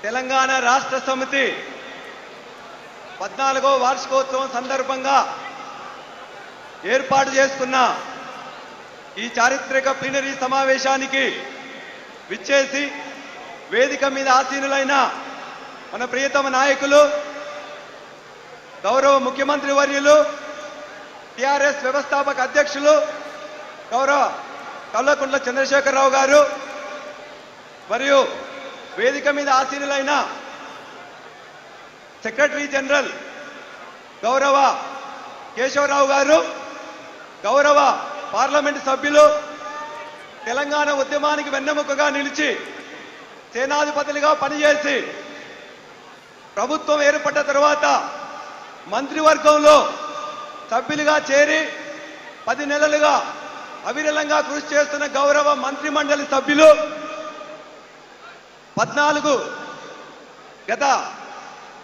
తెలంగాణ రాష్ట్ర సమితి 14వ వార్షికోత్సవం సందర్భంగా ఏర్పాటు చేసుకున్న ఈ చారిత్రక ప్లీనరీ సమావేశానికి విచ్చేసి వేదిక మీద ఆసీనులైన మన ప్రియతమ నాయకులు గౌరవ ముఖ్యమంత్రి వర్యులు టిఆర్ఎస్ వ్యవస్థాపక అధ్యక్షులు గౌరవ కల్వకుంట్ల చంద్రశేఖరరావు గారు మరియు వేదిక మీద ఆసీనులైన సెక్రటరీ జనరల్ గౌరవ కేశవరావు గారు, గౌరవ పార్లమెంటు సభ్యులు, తెలంగాణ ఉద్యమానికి వెన్నెముకగా నిలిచి సేనాధిపతులుగా పనిచేసి ప్రభుత్వం ఏర్పడ్డ తర్వాత మంత్రివర్గంలో సభ్యులుగా చేరి 10 నెలలుగా అవిరళంగా కృషి చేస్తున్న గౌరవ మంత్రి మండలి సభ్యులు 14 గత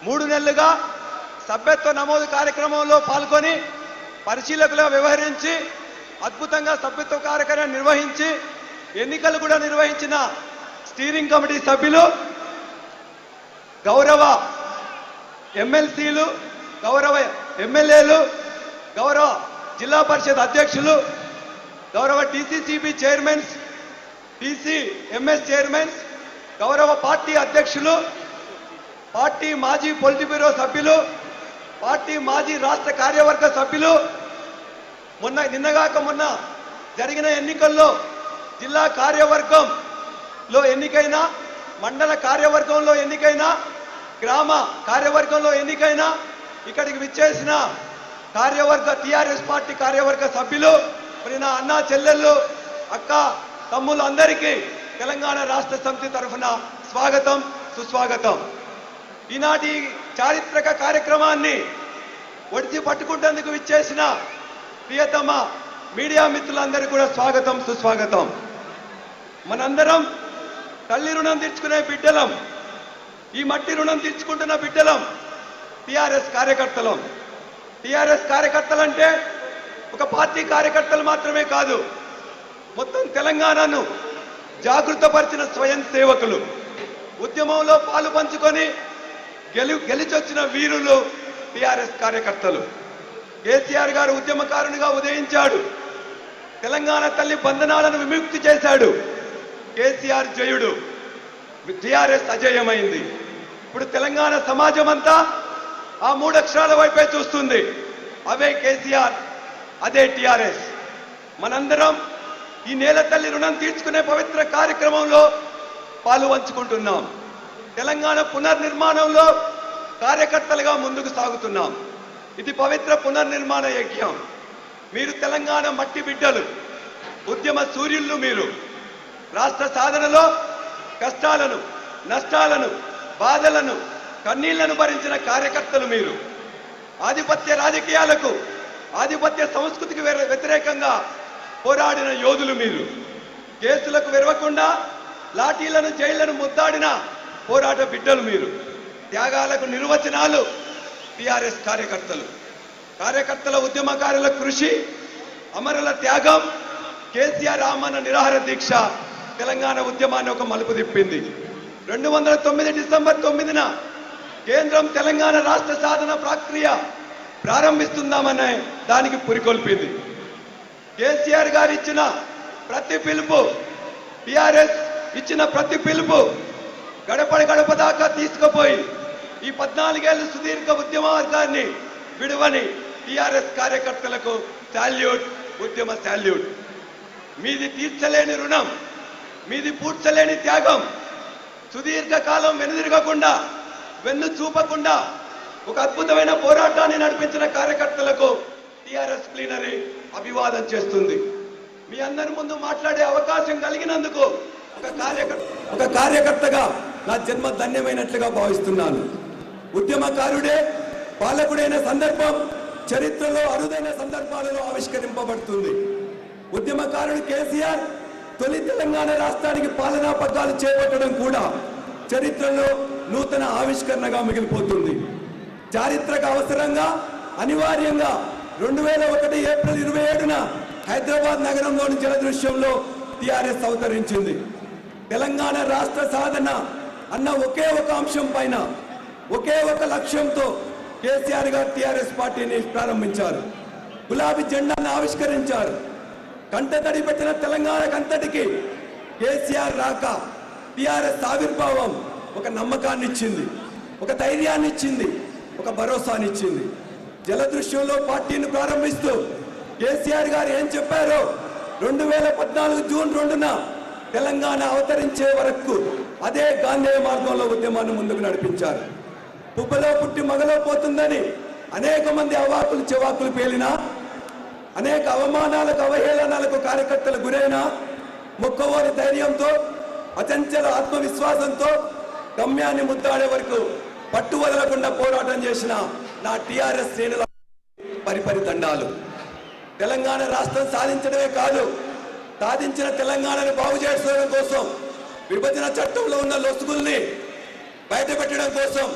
3 నెలలుగా సభ్యత్వ నమోదు కార్యక్రమంలో పాల్గొని పరిశీలకులుగా వ్యవహరించి అద్భుతంగా సభ్యత్వ కార్యక్రమం నిర్వహించి ఎన్నికలు కూడా నిర్వహించిన స్టీరింగ్ కమిటీ సభ్యులు, గౌరవ ఎమ్మెల్సీలు, గౌరవ ఎమ్మెల్యేలు, గౌరవ జిల్లా పరిషత్ అధ్యక్షులు, గౌరవ టీసీసీబీ చైర్మన్స్, టీసీఎంఎస్ చైర్మన్స్, గౌరవ పార్టీ అధ్యక్షులు, పార్టీ మాజీ పొలిట్ బ్యూరో సభ్యులు, పార్టీ మాజీ రాష్ట్ర కార్యవర్గ సభ్యులు, నిన్నగాక మొన్న జరిగిన ఎన్నికల్లో జిల్లా కార్యవర్గంలో ఎన్నికైన, మండల కార్యవర్గంలో ఎన్నికైన, గ్రామ కార్యవర్గంలో ఎన్నికైన ఇక్కడికి విచ్చేసిన కార్యవర్గ టిఆర్ఎస్ పార్టీ కార్యవర్గ సభ్యులు, మరి నా అన్నా చెల్లెళ్ళు, అక్క తమ్ముళ్ళు అందరికీ తెలంగాణ రాష్ట్ర సమితి తరఫున స్వాగతం, సుస్వాగతం. ఈనాటి చారిత్రక కార్యక్రమాన్ని ఒడిచి పట్టుకుంటేందుకు విచ్చేసిన ప్రియతమ మీడియా మిత్రులందరికీ కూడా స్వాగతం, సుస్వాగతం. మనందరం తల్లి రుణం తీర్చుకునే బిడ్డలం, ఈ మట్టి రుణం తీర్చుకుంటున్న బిడ్డలం టిఆర్ఎస్ కార్యకర్తలం. టిఆర్ఎస్ కార్యకర్తలంటే ఒక పార్టీ కార్యకర్తలు మాత్రమే కాదు, మొత్తం తెలంగాణను జాగృతపరిచిన స్వయం సేవకులు, ఉద్యమంలో పాలు పంచుకొని గెలిచొచ్చిన వీరులు టిఆర్ఎస్ కార్యకర్తలు. కేసీఆర్ గారు ఉద్యమకారునిగా ఉదయించాడు, తెలంగాణ తల్లి బంధనాలను విముక్తి చేశాడు. కేసీఆర్ జయుడు, టిఆర్ఎస్ అజేయమైంది. ఇప్పుడు తెలంగాణ సమాజం అంతా ఆ 3 అక్షరాల వైపే చూస్తుంది. అవే కేసీఆర్, అదే టిఆర్ఎస్. మనందరం ఈ నేల తల్లి రుణం తీర్చుకునే పవిత్ర కార్యక్రమంలో పాలు పంచుకుంటున్నాం. తెలంగాణ పునర్నిర్మాణంలో కార్యకర్తలుగా ముందుకు సాగుతున్నాం. ఇది పవిత్ర పునర్నిర్మాణ యజ్ఞం. మీరు తెలంగాణ మట్టి బిడ్డలు, ఉద్యమ సూర్యుళ్ళు. మీరు రాష్ట్ర సాధనలో కష్టాలను, నష్టాలను, బాధలను, కన్నీళ్లను భరించిన కార్యకర్తలు. మీరు ఆధిపత్య రాజకీయాలకు, ఆధిపత్య సంస్కృతికి వ్యతిరేకంగా పోరాడిన యోధులు. మీరు కేసులకు వెరవకుండా లాఠీలను, జైళ్లను ముద్దాడిన పోరాట బిడ్డలు. మీరు త్యాగాలకు నిర్వచనాలు టిఆర్ఎస్ కార్యకర్తలు. కార్యకర్తల, ఉద్యమకారుల కృషి, అమరుల త్యాగం, కేసీఆర్ రామన్న నిరాహార దీక్ష తెలంగాణ ఉద్యమాన్ని ఒక మలుపు తిప్పింది. 2009 డిసెంబర్ 9న కేంద్రం తెలంగాణ రాష్ట్ర సాధన ప్రక్రియ ప్రారంభిస్తుందామనే దానికి పురికొల్పింది. కేసీఆర్ గారు ఇచ్చిన ప్రతి పిలుపు, టిఆర్ఎస్ ఇచ్చిన ప్రతి పిలుపు గడప దాకా తీసుకుపోయి ఈ 14 ఏళ్ల సుదీర్ఘ ఉద్యమ మార్గాన్ని విడువని టిఆర్ఎస్ కార్యకర్తలకు శాల్యూట్, ఉద్యమ శాల్యూట్. మీది తీర్చలేని రుణం, మీది పూడ్చలేని త్యాగం, సుదీర్ఘకాలం వెనుదిరగకుండా, వెన్ను చూపకుండా ఒక అద్భుతమైన పోరాటాన్ని నడిపించిన కార్యకర్తలకు టిఆర్ఎస్ ప్లీనరీ అభివాదం చేస్తుంది. మీ అందరి ముందు మాట్లాడే అవకాశం కలిగినందుకు ఒక కార్యకర్తగా నా జన్మ ధన్యమైనట్లుగా భావిస్తున్నాను. ఉద్యమకారుడే పాలకుడైన సందర్భం చరిత్రలో అరుదైన సందర్భాలలో ఆవిష్కరింపబడుతుంది. ఉద్యమకారుడు కేసీఆర్ తొలి తెలంగాణ రాష్ట్రానికి పాలనా పగ్గాలు చేపట్టడం కూడా చరిత్రలో నూతన ఆవిష్కరణగా మిగిలిపోతుంది. చారిత్రక అవసరంగా, అనివార్యంగా 2001 ఏప్రిల్ 27న హైదరాబాద్ నగరంలోని జలదృశ్యంలో టిఆర్ఎస్ అవతరించింది. తెలంగాణ రాష్ట్ర సాధన అన్న ఒకే ఒక అంశం పైన ఒకే ఒక లక్ష్యంతో కేసీఆర్ గారు టీఆర్ఎస్ పార్టీని ప్రారంభించారు. గులాబీ జెండాను ఆవిష్కరించారు. కంటతడి పెట్టిన తెలంగాణకంతటికి కేసీఆర్ రాక టీఆర్ఎస్ ఆవిర్భావం ఒక నమ్మకాన్ని ఇచ్చింది, ఒక ధైర్యాన్ని ఇచ్చింది, ఒక భరోసానిచ్చింది. జలదృశ్యంలో పార్టీని ప్రారంభిస్తూ కేసీఆర్ గారు ఏం చెప్పారో 2014 జూన్ 2న తెలంగాణ అవతరించే వరకు అదే గాంధేయ మార్గంలో ఉద్యమాన్ని ముందుకు నడిపించారు. పుబ్బలో పుట్టి మగలో పోతుందని అనేక మంది అవాకులు చెవాకులు పేలినా, అనేక అవమానాలకు అవహేళనాలకు కార్యకర్తలు గురైనా మొక్కవోని ధైర్యంతో అచంచల ఆత్మవిశ్వాసంతో గమ్యాన్ని ముద్దాడే వరకు పట్టు వదలకుండా పోరాటం చేసిన నా టీఆర్ఎస్ శ్రేణుల పరిపరి దండాలు. తెలంగాణ రాష్ట్రం సాధించడమే కాదు, సాధించిన తెలంగాణను బాగు చేసుకోవడం కోసం, విభజన చట్టంలో ఉన్న లొసుగుల్ని బయటపెట్టడం కోసం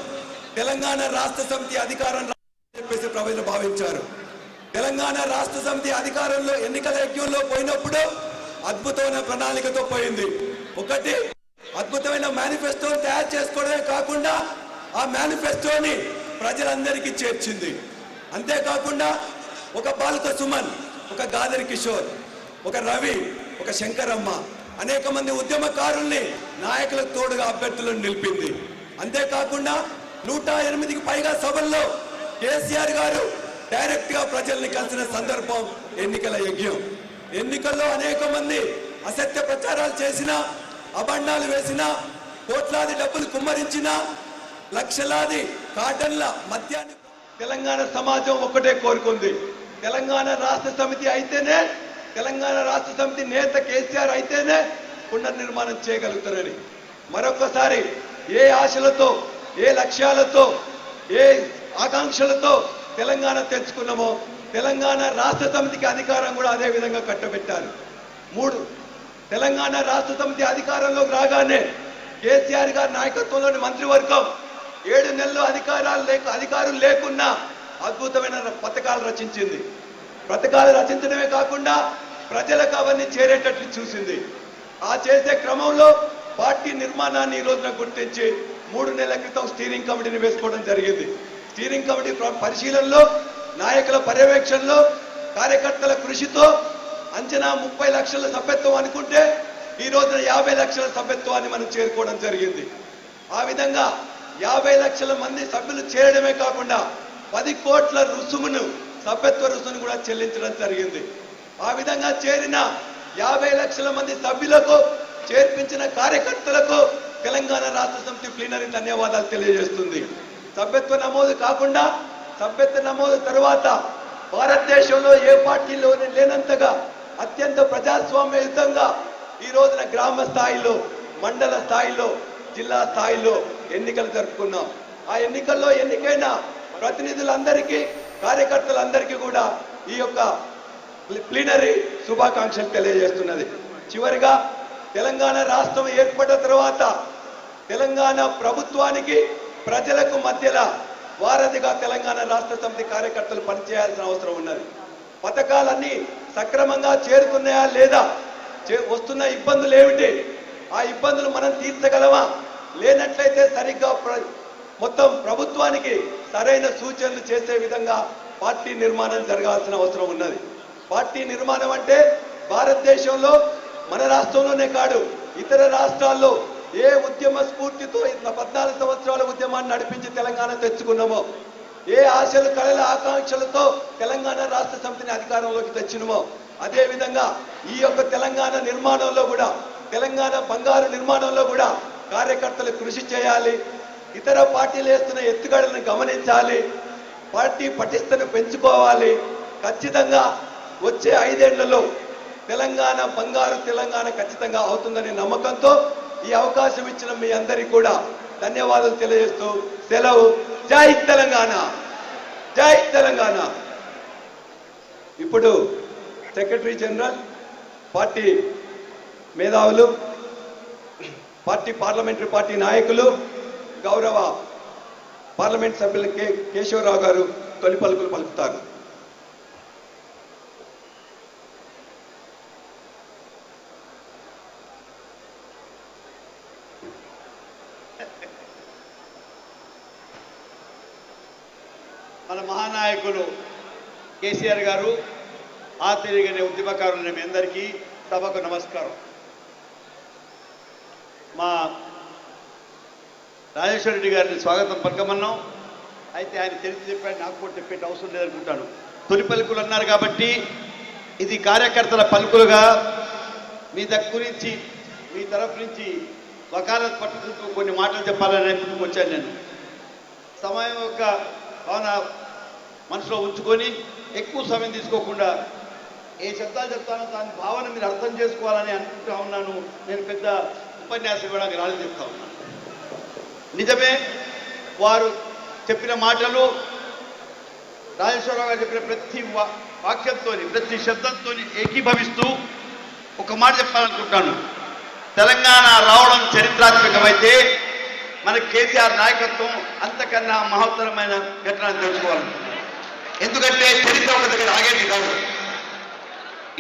తెలంగాణ రాష్ట్ర సమితి అధికారం చెప్పేసి ప్రజలు భావించారు. తెలంగాణ రాష్ట్ర సమితి అధికారంలో ఎన్నికల యజ్ఞంలో పోయినప్పుడు అద్భుతమైన ప్రణాళికతో పోయింది. ఒకటి, అద్భుతమైన మేనిఫెస్టోని తయారు చేసుకోవడమే కాకుండా ఆ మేనిఫెస్టోని ప్రజలందరికీ చేర్చింది. అంతేకాకుండా ఒక బాలుక సుమన్, ఒక గాదరి కిషోర్, ఒక రవి, ఒక శంకరమ్మ, అనేక మంది ఉద్యమకారుల్ని నాయకులకు తోడుగా అభ్యర్థులను నిలిపింది. అంతేకాకుండా 108కి పైగా సభల్లో కేసీఆర్ గారు డైరెక్ట్ గా ప్రజల్ని కలిసిన సందర్భం ఎన్నికల యజ్ఞం. ఎన్నికల్లో అనేక మంది అసత్య ప్రచారాలు చేసినా, అబండాలు వేసినా, కోట్లాది డబ్బులు కుమ్మరించినా, లక్షలాది కాటన్ల మద్యాన్ని తెలంగాణ సమాజం ఒక్కటే కోరుకుంది. తెలంగాణ రాష్ట్ర సమితి అయితేనే, తెలంగాణ రాష్ట్ర సమితి నేత కేసీఆర్ అయితేనే పునర్నిర్మాణం చేయగలుగుతారని. మరొకసారి ఏ ఆశలతో, ఏ లక్ష్యాలతో, ఏ ఆకాంక్షలతో తెలంగాణ తెచ్చుకున్నామో తెలంగాణ రాష్ట్ర సమితికి అధికారం కూడా అదే విధంగా కట్టబెట్టారు. 3, తెలంగాణ రాష్ట్ర సమితి అధికారంలోకి రాగానే కేసీఆర్ గారి నాయకత్వంలోని మంత్రివర్గం 7 నెలలు అధికారులు లేకున్నా అద్భుతమైన పథకాలు రచించింది. పథకాలు రచించడమే కాకుండా ప్రజలకు అవన్నీ చేరేటట్లు చూసింది. ఆ చేసే క్రమంలో పార్టీ నిర్మాణాన్ని ఈ రోజున గుర్తించి 3 నెలల క్రితం స్టీరింగ్ కమిటీని వేసుకోవడం జరిగింది. స్టీరింగ్ కమిటీ పరిశీలనలో, నాయకుల పర్యవేక్షణలో, కార్యకర్తల కృషితో అంచనా 30 లక్షల సభ్యత్వం అనుకుంటే ఈ రోజున 50 లక్షల సభ్యత్వాన్ని మనం చేరుకోవడం జరిగింది. ఆ విధంగా 50 లక్షల మంది సభ్యులు చేరడమే కాకుండా 10 కోట్ల రుసుమును, సభ్యత్వ రుసుమును కూడా చెల్లించడం జరిగింది. ఆ విధంగా చేరిన 50 లక్షల మంది సభ్యులకు, చేర్పించిన కార్యకర్తలకు తెలంగాణ రాష్ట్ర సమితి ప్లీనరీ ధన్యవాదాలు తెలియజేస్తుంది. సభ్యత్వ నమోదు కాకుండా, సభ్యత్వ నమోదు తర్వాత భారతదేశంలో ఏ పార్టీలో లేనంతగా అత్యంత ప్రజాస్వామ్యయుతంగా ఈ రోజున గ్రామ స్థాయిలో, మండల స్థాయిలో, జిల్లా స్థాయిలో ఎన్నికలు జరుపుకున్నాం. ఆ ఎన్నికల్లో ఎన్నికైన ప్రతినిధులందరికీ, కార్యకర్తలందరికీ కూడా ఈ యొక్క ప్లీనరీ శుభాకాంక్షలు తెలియజేస్తున్నది. చివరిగా తెలంగాణ రాష్ట్రం ఏర్పడిన తర్వాత తెలంగాణ ప్రభుత్వానికి, ప్రజలకు మధ్యలో వారధిగా తెలంగాణ రాష్ట్ర సమితి కార్యకర్తలు పనిచేయాల్సిన అవసరం ఉన్నది. పథకాలన్నీ సక్రమంగా చేరుతున్నాయా లేదా, వస్తున్న ఇబ్బందులు ఏమిటి, ఆ ఇబ్బందులు మనం తీర్చగలమా, లేనట్లయితే సరిగ్గా మొత్తం ప్రభుత్వానికి సరైన సూచనలు చేసే విధంగా పార్టీ నిర్మాణం జరగాల్సిన అవసరం ఉన్నది. పార్టీ నిర్మాణం అంటే భారతదేశంలో మన రాష్ట్రంలోనే కాదు, ఇతర రాష్ట్రాల్లో ఏ ఉద్యమ స్ఫూర్తితో 14 సంవత్సరాల ఉద్యమాన్ని నడిపించి తెలంగాణ తెచ్చుకున్నామో, ఏ ఆశలు, కళల, ఆకాంక్షలతో తెలంగాణ రాష్ట్ర సమితిని అధికారంలోకి తెచ్చినమో, అదే విధంగా ఈ యొక్క తెలంగాణ నిర్మాణంలో కూడా, తెలంగాణ బంగారు నిర్మాణంలో కూడా కార్యకర్తలు కృషి చేయాలి. ఇతర పార్టీలు వేస్తున్న ఎత్తుగడలను గమనించాలి. పార్టీ పటిష్టను పెంచుకోవాలి. ఖచ్చితంగా వచ్చే 5 ఏళ్లలో తెలంగాణ బంగారు తెలంగాణ ఖచ్చితంగా అవుతుందనే నమ్మకంతో ఈ అవకాశం ఇచ్చిన మీ అందరికీ కూడా ధన్యవాదాలు తెలియజేస్తూ సెలవు. జై తెలంగాణ, జై తెలంగాణ. ఇప్పుడు సెక్రటరీ జనరల్, పార్టీ మేధావులు, పార్టీ పార్లమెంటరీ పార్టీ నాయకులు, గౌరవ పార్లమెంట్ సభ్యులు కేశవరావు గారు తొలి పలుకులు పలుకుతారు. మన మహానాయకులు కేసీఆర్ గారు ఆతిరిగనే ఉద్యమకారులు మీ అందరికీ సభకు నమస్కారం. మా రాజేశ్వర రెడ్డి గారిని స్వాగతం పలకమన్నాం. అయితే ఆయన తెలిసి చెప్పాడు, నాకు కూడా చెప్పేట అవసరం లేదనుకుంటాను. తొలి పలుకులు అన్నారు కాబట్టి ఇది కార్యకర్తల పలుకులుగా మీ గురించి మీ తరఫు నుంచి వకాలత్ పట్టుకుంటూ కొన్ని మాటలు చెప్పాలని ముందుకు వచ్చాను. నేను సమయం యొక్క భావన మనసులో ఉంచుకొని ఎక్కువ సమయం తీసుకోకుండా ఏ శబ్దాలు చెప్తానో దాని భావన మీరు అర్థం చేసుకోవాలని అనుకుంటా ఉన్నాను. నేను పెద్ద ఉపన్యాసం ఇవ్వడానికి రాలేదు చెప్తా ఉన్నాను. నిజమే, వారు చెప్పిన మాటలు, రాజేశ్వరరావు గారు చెప్పిన ప్రతి వాక్యంతో ప్రతి శబ్దంతో ఏకీభవిస్తూ ఒక మాట చెప్పాలనుకుంటాను. తెలంగాణ రావడం చరిత్రాత్మకమైతే మన కేసీఆర్ నాయకత్వం అంతకన్నా మహత్తరమైన ఘటనను తెలుసుకోవాలనుకుంటున్నాను. ఎందుకంటే చరిత్ర ఒక దగ్గర ఆగేది కాదు.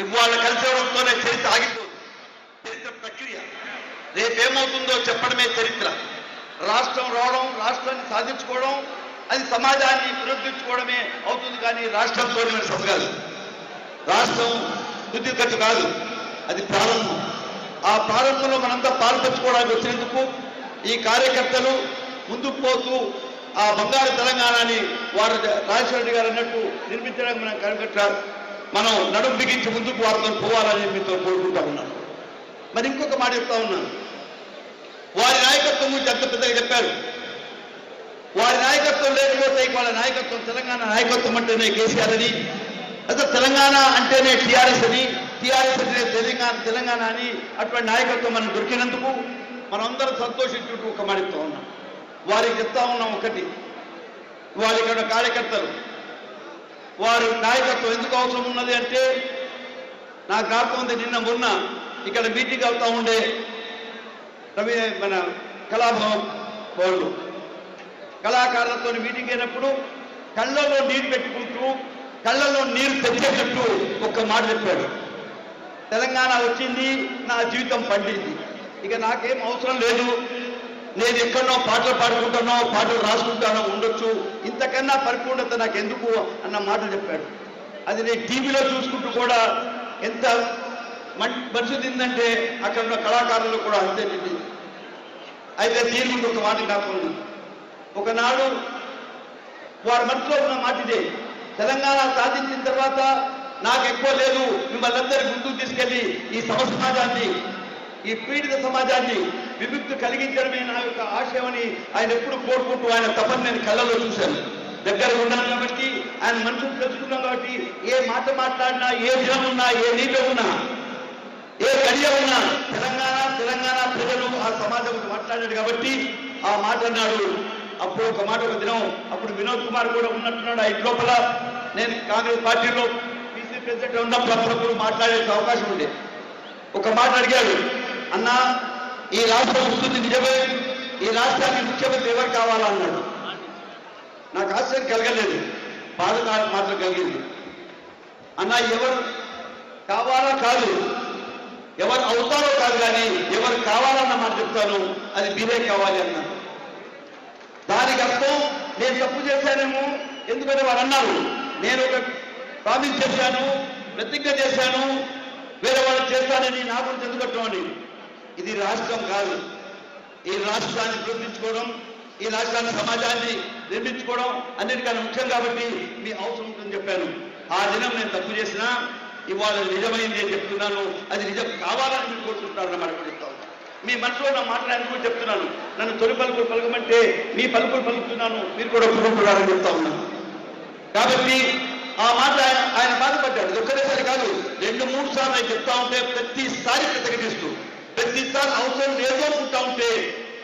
ఇవాళ కలిసి అవడంతోనే చరిత్ర ఆగిపోదు. చరిత్ర ప్రక్రియ. రేపేమవుతుందో చెప్పడమే చరిత్ర. రాష్ట్రం రావడం, రాష్ట్రాన్ని సాధించుకోవడం, అది సమాజాన్ని పునరుద్ధరించుకోవడమే అవుతుంది. కానీ రాష్ట్రంతో మన కాదు, రాష్ట్రం బుద్ధి ఖర్చు కాదు, అది ప్రారంభం. ఆ ప్రారంభంలో మనంతా పాల్పంచుకోవడానికి వచ్చినందుకు ఈ కార్యకర్తలు ముందుకు పోతూ ఆ బంగారు తెలంగాణని వారు రాజశేఖర రెడ్డి గారు అన్నట్టు నిర్మించడానికి మనం కనిపెట్టారు. మనం నడుం బిగించి ముందుకు వారితో పోవాలని మీతో కోరుకుంటా ఉన్నాను. మరి ఇంకొక మాట చెప్తా ఉన్నాను. వారి నాయకత్వం గురించి అంత పెద్దగా చెప్పారు. వారి నాయకత్వం లేకపోతే వాళ్ళ నాయకత్వం, తెలంగాణ నాయకత్వం అంటేనే కేసీఆర్ అని, అసలు తెలంగాణ అంటేనే టీఆర్ఎస్ అని, టీఆర్ఎస్ అంటే తెలంగాణ అని అటువంటి నాయకత్వం మనకు దొరికినందుకు మనం అందరం సంతోషించుకుంటూ ఒక మాట చెప్తా ఉన్నాం. వారికి చెప్తా ఉన్నాం ఒకటి, వారి ఇక్కడ కార్యకర్తలు వారి నాయకత్వం ఎందుకు అవసరం ఉన్నది అంటే, నాకు జ్ఞాపకం ఉంది, నిన్న మొన్న ఇక్కడ మీటింగ్ అవుతా ఉండే మన కళాభవన్ వాళ్ళు కళాకారులతో మీటింగ్ అయినప్పుడు కళ్ళల్లో నీరు పెట్టుకుంటూ కళ్ళల్లో నీరు తెచ్చేటట్టు ఒక్క మాట చెప్పాడు. తెలంగాణ వచ్చింది, నా జీవితం పండింది, ఇక నాకేం అవసరం లేదు, నేను ఎక్కడనో పాటలు పాడుకుంటానో పాటలు రాసుకుంటానో ఉండొచ్చు, ఇంతకన్నా పరిపూర్ణత నాకు ఎందుకు అన్న మాట చెప్పాడు. అది నేను టీవీలో చూసుకుంటూ కూడా ఎంత మనసు తిందంటే అక్కడ ఉన్న కళాకారులు కూడా అంతే తింది. అయితే దీని ముందు ఒక మాట కాకుండా ఒకనాడు వారి మనసులో ఉన్న మాట ఇదే, తెలంగాణ సాధించిన తర్వాత నాకు ఎక్కువ లేదు, మిమ్మల్ని అందరి ముందుకు తీసుకెళ్లి ఈ సమాజాన్ని, ఈ పీడిత సమాజాన్ని విముక్తి కలిగించడమే నా యొక్క ఆశయమని ఆయన ఎప్పుడు కోరుకుంటూ ఆయన తపని నేను కళ్ళలో చూశాను. దగ్గర ఉన్నాను కాబట్టి, ఆయన మనసును తెలుసుకున్నాం కాబట్టి, ఏ మాట మాట్లాడినా, ఏ దినం ఉన్నా, ఏ నీళ్ళ ఉన్నా, ఏ గడియ ఉన్నా తెలంగాణ ప్రజలు ఆ సమాజం మాట్లాడాడు కాబట్టి ఆ మాట అన్నాడు. అప్పుడు ఒక మాట, ఒక దినం అప్పుడు వినోద్ కుమార్ కూడా ఉన్నట్టున్నాడు. ఆ లోపల నేను కాంగ్రెస్ పార్టీలో పీసీ ప్రెసిడెంట్ ఉన్నప్పుడు అప్పుడప్పుడు మాట్లాడే అవకాశం ఉండే. ఒక మాట అడిగాడు, అన్నా ఈ రాష్ట్రం వస్తుంది నిజమే, ఈ రాష్ట్రానికి ముఖ్యమంత్రి ఎవరు కావాలా అన్నాడు. నాకు ఆశ్చర్యం కలగలేదు, బాధ మాత్రం కలిగింది. అన్నా ఎవరు కావాలా కాదు, ఎవరు అవుతారో కాదు, కానీ ఎవరు కావాలన్న మాట చెప్తాను, అది మీరే కావాలి అన్నాను. దానికి అర్థం నేను తప్పు చేశానేమో, ఎందుకంటే వారు అన్నారు నేను ఒక ప్రామిస్ చేశాను, ప్రతిజ్ఞ చేశాను, వేరే వాళ్ళు చేస్తానని నా గురించి ఎందుకట్టం అని. ఇది రాష్ట్రం కాదు, ఈ రాష్ట్రాన్ని ప్రశ్నించుకోవడం, ఈ రాష్ట్రాన్ని సమాజాన్ని నిర్మించుకోవడం అన్నిటికన్నా ముఖ్యం కాబట్టి మీ అవసరం ఉంటుందని చెప్పాను. ఆ దినం నేను తప్పు చేసినా ఇవాళ నిజమైంది అని చెప్తున్నాను. అది నిజం కావాలని మీరు కోరుకుంటున్నారన్నమాట చెప్తాను. మీ మనసులో నా మాట్లాడానికి కూడా చెప్తున్నాను. నన్ను తొలి పలుకులు పలకమంటే మీ పలుకులు పలుకుతున్నాను, మీరు కూడా ఒప్పుకుంటున్నారని చెప్తా ఉన్నాను. కాబట్టి ఆ మాట ఆయన బాధపడ్డాడు. ఒక్కరేసారి కాదు, 2-3 సార్లు ఆయన చెప్తా ఉంటే ప్రతిసారి ప్రతిఘటిస్తూ, ప్రతిసారి అవసరం లేదో అనుకుంటా ఉంటే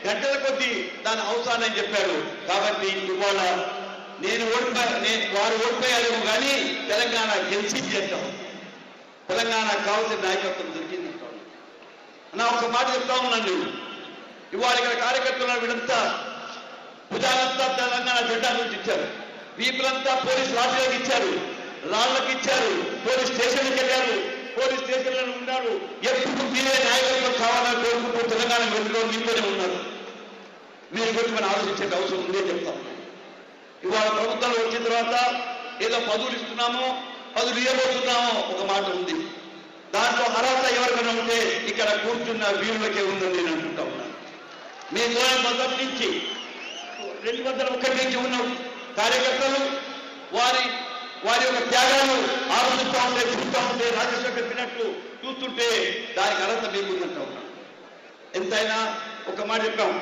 గంటల కొద్దీ దాని అవసరాన్ని అని చెప్పాడు. కాబట్టి ఇవాళ వారు ఓడిపోయారేమో కానీ తెలంగాణ గెలిచింది చేద్దాం, తెలంగాణ కావాల్సిన నాయకత్వం దొరికింది. నా ఒక మాట చెప్తా ఉన్నాను, ఇవాళ ఇక్కడ కార్యకర్తలు వీళ్ళంతా భుజాలంతా తెలంగాణ జెండా నుంచి ఇచ్చారు, వీపులంతా పోలీస్ లాఠీలకు ఇచ్చారు, రాళ్లకు ఇచ్చారు, పోలీస్ స్టేషన్కి వెళ్ళారు, పోలీస్ స్టేషన్లను ఉన్నారు. ఎప్పుడు మీరే నాయకత్వం కావాలని కోరుకుంటూ తెలంగాణ వెళ్తులో మీతోనే ఉన్నారు. వీరి గురించి మనం ఆలోచించే అవసరం ఉందే చెప్తాం. ఇవాళ ప్రభుత్వాలు వచ్చిన తర్వాత ఏదో పదవులు ఇస్తున్నామో పదవులు ఇవ్వబోతున్నామో ఒక మాట ఉంది. దాంట్లో అర్హత ఎవరికైనా ఉంటే ఇక్కడ కూర్చున్న వీరులకే ఉందని నేను అనుకుంటా ఉన్నాను. మేము మొదటి నుంచి 2001 నుంచి ఉన్న కార్యకర్తలు వారి యొక్క త్యాగాలు ఆలోచిస్తూ ఉంటే చూస్తూ ఉంటే రాజేశ్వర చెప్పినట్టు చూస్తుంటే దానికి అర్హత మీకు ఉందంటా ఉన్నాను. ఎంతైనా ఒక మాట చెప్పాం,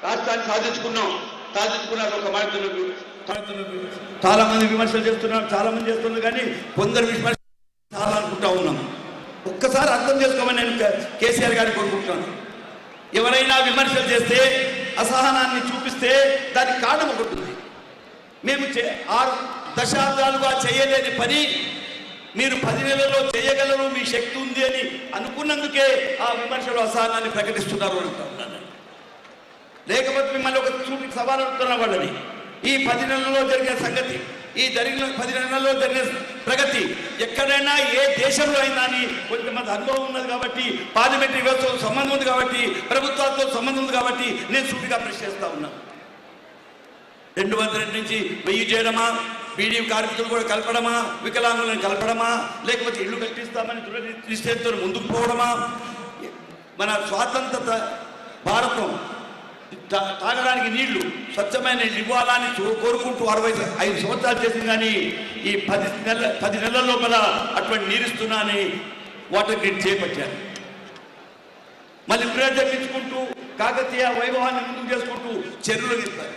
రాష్ట్రాన్ని సాధించుకున్నాక ఒక మాట చాలా మంది విమర్శలు చేస్తున్నారు, చాలా మంది చేస్తున్నారు, కానీ కొందరు విమర్శ చాలా అనుకుంటా ఉన్నాం. ఒక్కసారి అర్థం చేసుకోమని నేను కేసీఆర్ గారిని కోరుకుంటున్నాను. ఎవరైనా విమర్శలు చేస్తే అసహనాన్ని చూపిస్తే దానికి కారణం ఒకటి ఉంది. మేము 6 దశాబ్దాలుగా చేయలేని పని మీరు 10 నెలల్లో చేయగలరు, మీ శక్తి ఉంది అని అనుకున్నందుకే ఆ విమర్శలు అసహనాన్ని ప్రకటిస్తున్నారు అంటున్నాను. లేకపోతే మిమ్మల్ని ఒక చూపి సవాలు అడుగుతున్న వాళ్ళని ఈ 10 నెలల్లో జరిగిన సంగతి, ఈ 10 నెలల్లో జరిగిన ప్రగతి ఎక్కడైనా ఏ దేశంలో అయినా అని కొంతమంది అనుభవం ఉన్నది కాబట్టి, పార్లమెంటరీ వ్యవస్థతో సంబంధం ఉంది కాబట్టి, ప్రభుత్వాలతో సంబంధం ఉంది కాబట్టి నేను సూటిగా ప్రశ్నిస్తా ఉన్నాను. 202 నుంచి 1000 చేయడమా, బీడీ కార్మికులు కూడా కలపడమా, వికలాంగులను కలపడమా, లేకపోతే ఇల్లు కల్పిస్తామని నిశ్చయంతో ముందుకు పోవడమా, మన స్వాతంత్ర భారతం తాగడానికి నీళ్లు స్వచ్ఛమైన నీళ్ళు ఇవ్వాలని కోరుకుంటూ 65 సంవత్సరాలు చేసింది. కానీ ఈ 10 నెలల లోపల అటువంటి నీరుస్తున్నా అని వాటర్ గ్రిడ్ చేపట్టారు. మళ్ళీ ప్రేరేపించుకుంటూ కాకతీయ వైభవాన్ని ముందుకు చేసుకుంటూ చెరువులు తీస్తారు.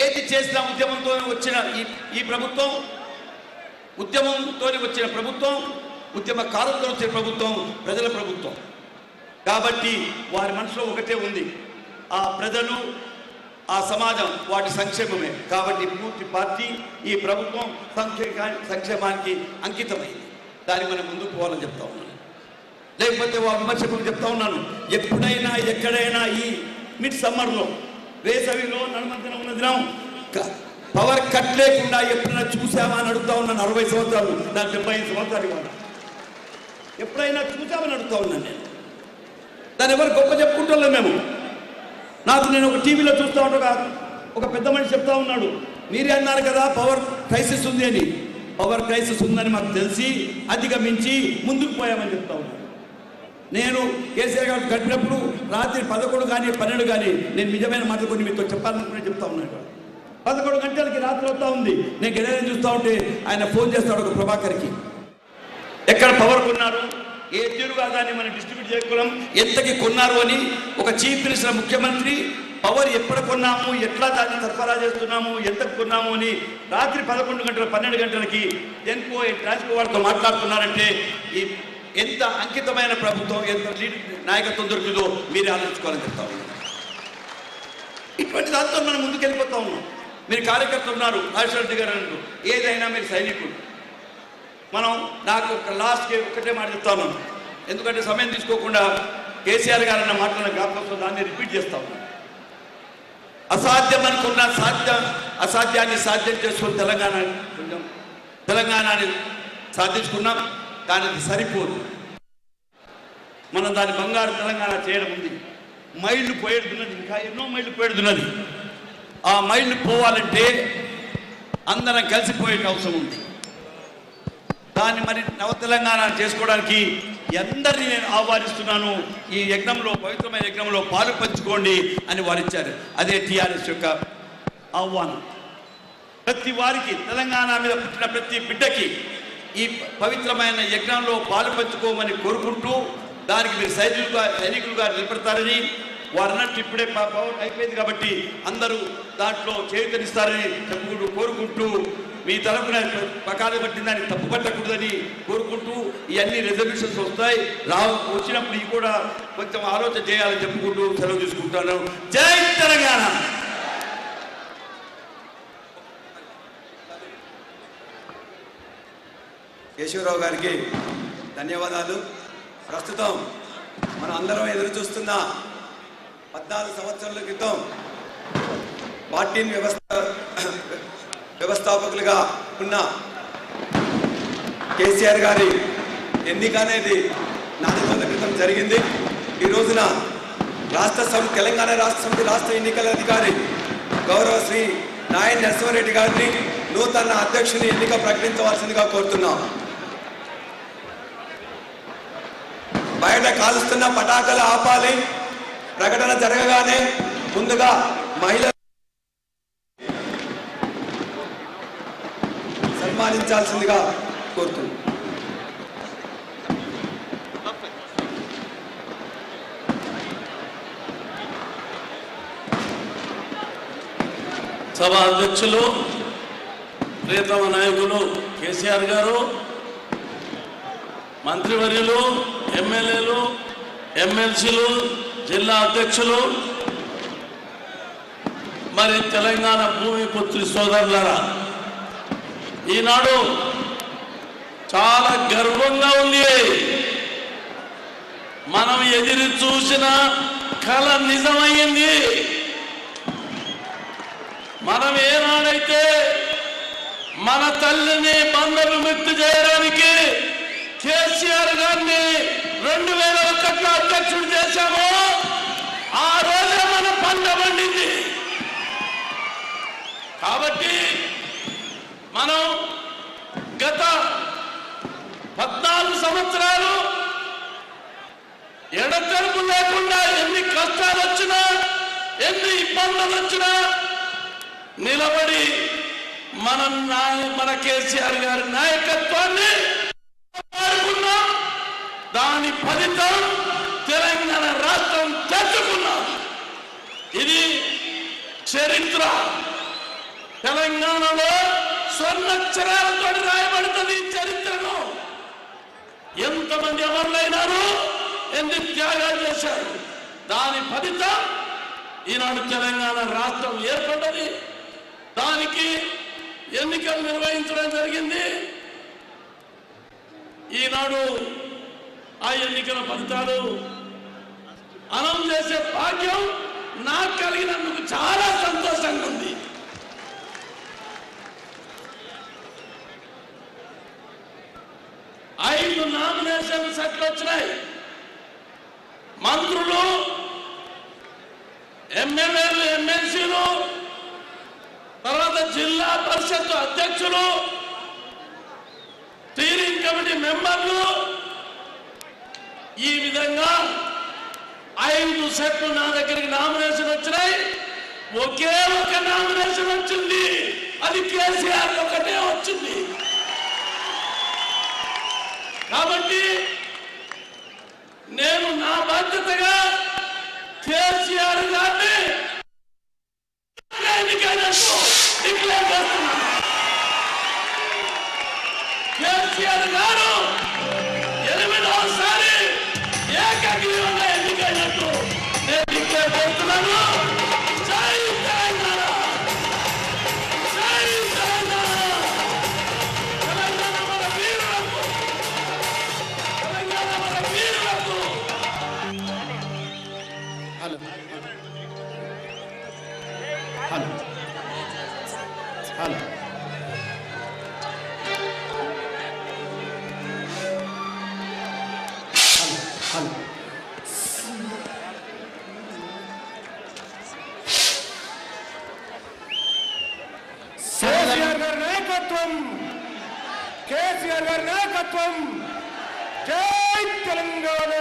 ఏది చేసిన ఉద్యమంతో వచ్చిన ఈ ప్రభుత్వం, ఉద్యమకారులతో వచ్చిన ప్రభుత్వం ప్రజల ప్రభుత్వం కాబట్టి వారి మనసులో ఒకటే ఉంది, ఆ ప్రజలు, ఆ సమాజం, వాటి సంక్షేమమే. కాబట్టి పూర్తి పార్టీ ఈ ప్రభుత్వం సంక్షేమానికి అంకితమైంది. దాన్ని మనం ముందుకు పోవాలని చెప్తా ఉన్నాను. లేకపోతే విమర్శకులు చెప్తా ఉన్నాను, ఎప్పుడైనా ఎక్కడైనా ఈ మిడ్ సమ్మర్లో వేసవిలో నడుమంతన ఉన్న దినం పవర్ కట్ లేకుండా ఎప్పుడైనా చూసామా అని అడుగుతా ఉన్నాను. 60 సంవత్సరాలు, నాకు 75 సంవత్సరాలు ఇవ్వాలి. ఎప్పుడైనా చూసామని అడుగుతా ఉన్నాను నేను. దాన్ని ఎవరు గొప్ప చెప్పుకుంటాం మేము. నేను ఒక టీవీలో చూస్తూ ఉంటా, ఒక పెద్ద మనిషి చెప్తా ఉన్నాడు, మీరే అన్నారు కదా పవర్ క్రైసిస్ ఉంది అని. పవర్ క్రైసిస్ ఉందని మాకు తెలిసి అధిగమించి ముందుకు పోయామని చెప్తా ఉన్నాను. నేను కేసీఆర్ గారు గడిపినప్పుడు రాత్రి 11 కానీ 12 కానీ నేను నిజమైన మాటలు కొన్ని మీతో చెప్పాలనుకునే చెప్తా ఉన్నాను. 11 గంటలకి రాత్రి అవుతా ఉంది. నేను గడియారం చూస్తూ ఉంటే ఆయన ఫోన్ చేస్తాడు ఒక ప్రభాకర్కి, ఎక్కడ పవర్ కొన్నారు, ఏ తీరుగా దాన్ని మనం డిస్ట్రిబ్యూట్ చేసుకోవడం, ఎంతకి కొన్నారు అని. ఒక చీఫ్ మినిస్టర్, ముఖ్యమంత్రి పవర్ ఎక్కడ కొన్నాము, ఎట్లా దాన్ని సరఫరా చేస్తున్నాము, ఎంతకు కొన్నాము అని రాత్రి 11 గంటల 12 గంటలకి ఎన్కో ట్రాన్స్కో వాళ్ళతో మాట్లాడుతున్నారంటే ఎంత అంకితమైన ప్రభుత్వం, ఎంత నాయకత్వం దొరికిందో మీరే ఆలోచించుకోవాలని చెప్తా ఉన్నాం. ఇటువంటి దాంతో మనం ముందుకు వెళ్ళిపోతా ఉన్నాం. మీరు కార్యకర్తలు ఉన్నారు, రాజశేఖర రెడ్డి గారు అంటూ, ఏదైనా మీరు సైనికులు. నాకు లాస్ట్కి ఒక్కటే మాట చెప్తాను, ఎందుకంటే సమయం తీసుకోకుండా కేసీఆర్ గారు అన్న మాటలను జ్ఞాపకం దాన్ని రిపీట్ చేస్తా ఉన్నాను. అసాధ్యం అనుకున్న అసాధ్యాన్ని సాధ్యం చేసుకుని తెలంగాణని సాధించుకున్నాం. కానీ అది సరిపోదు. మనం దాని బంగారు తెలంగాణ చేయడం ఉంది. మైళ్ళు పోయేడుతున్నది, ఇంకా ఎన్నో మైళ్ళు పోయేడుతున్నది. ఆ మైళ్ళు పోవాలంటే అందరం కలిసిపోయే అవసరం ఉంది. దాన్ని మరి నవ తెలంగాణ చేసుకోవడానికి అందరినీ నేను ఆహ్వానిస్తున్నాను. ఈ యజ్ఞంలో, పవిత్రమైన యజ్ఞంలో పాలు పంచుకోండి అని వారు ఇచ్చారు. అదే టీఆర్ఎస్ యొక్క ఆహ్వానం. ప్రతి వారికి, తెలంగాణ మీద పుట్టిన ప్రతి బిడ్డకి ఈ పవిత్రమైన యజ్ఞంలో పాలు పంచుకోమని కోరుకుంటూ, దానికి మీరు సైనికులుగా నిలబడతారని వారు అన్నట్టు ఇప్పుడే పవర్ అయిపోయింది కాబట్టి అందరూ దాంట్లో చేయూతనిస్తారని కోరుకుంటూ, మీ తరఫున ప్రకారం బట్టి దాన్ని తప్పు పట్టకూడదని కోరుకుంటూ, ఇవన్నీ రెజల్యూషన్స్ వస్తాయి, వచ్చినప్పుడు ఇవి కూడా కొంచెం ఆలోచన చేయాలని చెప్పుకుంటూ సెలవు తీసుకుంటాను. జై తెలంగాణ. కేశవరావు గారికి ధన్యవాదాలు. ప్రస్తుతం మనం అందరం ఎదురు చూస్తున్న 14 సంవత్సరాల క్రితం పార్టీని వ్యవస్థాపకులుగా ఉన్న కేసీఆర్ గారి ఎన్నిక అనేది 4 రోజుల క్రితం జరిగింది. ఈ రోజున తెలంగాణ రాష్ట్ర సమితి రాష్ట్ర ఎన్నికల అధికారి గౌరవ శ్రీ నాయని నరసింహారెడ్డి గారిని నూతన అధ్యక్షుని ఎన్నిక ప్రకటించవలసిందిగా కోరుతున్నాం. బయట కాలుస్తున్న పటాకులు ఆపాలి. ప్రకటన జరగగానే ముందుగా మహిళలు సన్మానించాల్సిందిగా కోరుతున్నాం. సభ అధ్యక్షులు ప్రియతమ నాయకులు కేసీఆర్ గారు, మంత్రివర్యులు, ఎమ్మెల్యేలు, ఎమ్మెల్సీలు, జిల్లా అధ్యక్షులు, మరి తెలంగాణ భూమి పుత్రి సోదరులారా, ఈనాడు చాలా గర్వంగా ఉంది. మనం ఎదురు చూసిన కళ నిజమయ్యింది. మనం ఏనాడైతే మన తల్లిని బంధ విముక్తి చేయడానికి కేసీఆర్ గారిని 2001లో అధ్యక్షుడు చేశామో ఆ రోజే మన పంట పండింది. కాబట్టి మనం గత 14 సంవత్సరాలు ఎడతెరపు లేకుండా ఎన్ని కష్టాలు వచ్చినా, ఎన్ని ఇబ్బందులు వచ్చినా నిలబడి మన కేసీఆర్ గారి నాయకత్వాన్ని వాడుకున్నాం. దాని ఫలితం తెలంగాణ రాష్ట్రం తెచ్చుకున్నాం. ఇది చరిత్ర. తెలంగాణలో స్వర్ణాక్షరాలతో రాయబడుతుంది ఈ చరిత్రను. ఎంతమంది అమరులైనారు, ఎన్ని త్యాగాలు చేశారు. దాని ఫలితం ఈనాడు తెలంగాణ రాష్ట్రం ఏర్పడ్డది. దానికి ఎన్నికలు నిర్వహించడం జరిగింది. ఈనాడు ఆ ఎన్నికల ఫలితాలు అనౌన్స్ చేసే భాగ్యం నాకు కలిగినందుకు చాలా సంతోషంగా ఉంది. ఐదు నామినేషన్ సెట్లు వచ్చినాయి. మంత్రులు, ఎమ్మెల్యేలు, ఎమ్మెల్సీలు, తర్వాత జిల్లా పరిషత్ అధ్యక్షులు, స్టీరింగ్ కమిటీ మెంబర్లు, ఈ విధంగా 5 సెట్లు నా దగ్గరికి నామినేషన్ వచ్చినాయి. ఒకే ఒక నామినేషన్ వచ్చింది, అది కేసీఆర్ ఒకటే వచ్చింది. కాబట్టి నేను నా బాధ్యతగా కేసీఆర్ గారిని ఎన్నికైనట్టు డిక్లేర్ చేస్తున్నాను. కేసీఆర్ గారు 8వసారి ఏకగ్రీవంగా ఎన్నికైనట్టు నేను డిక్లేర్ చేస్తున్నాను. జై తెలంగాణ, జై తెలంగాణ. తెలంగాణ మన వీరులకు, తెలంగాణ మన వీరులకు. Hello hello hello hello KCR గారి నాయకత్వం, కేసీఆర్ గారి నాయకత్వం. జై తెలంగాణ.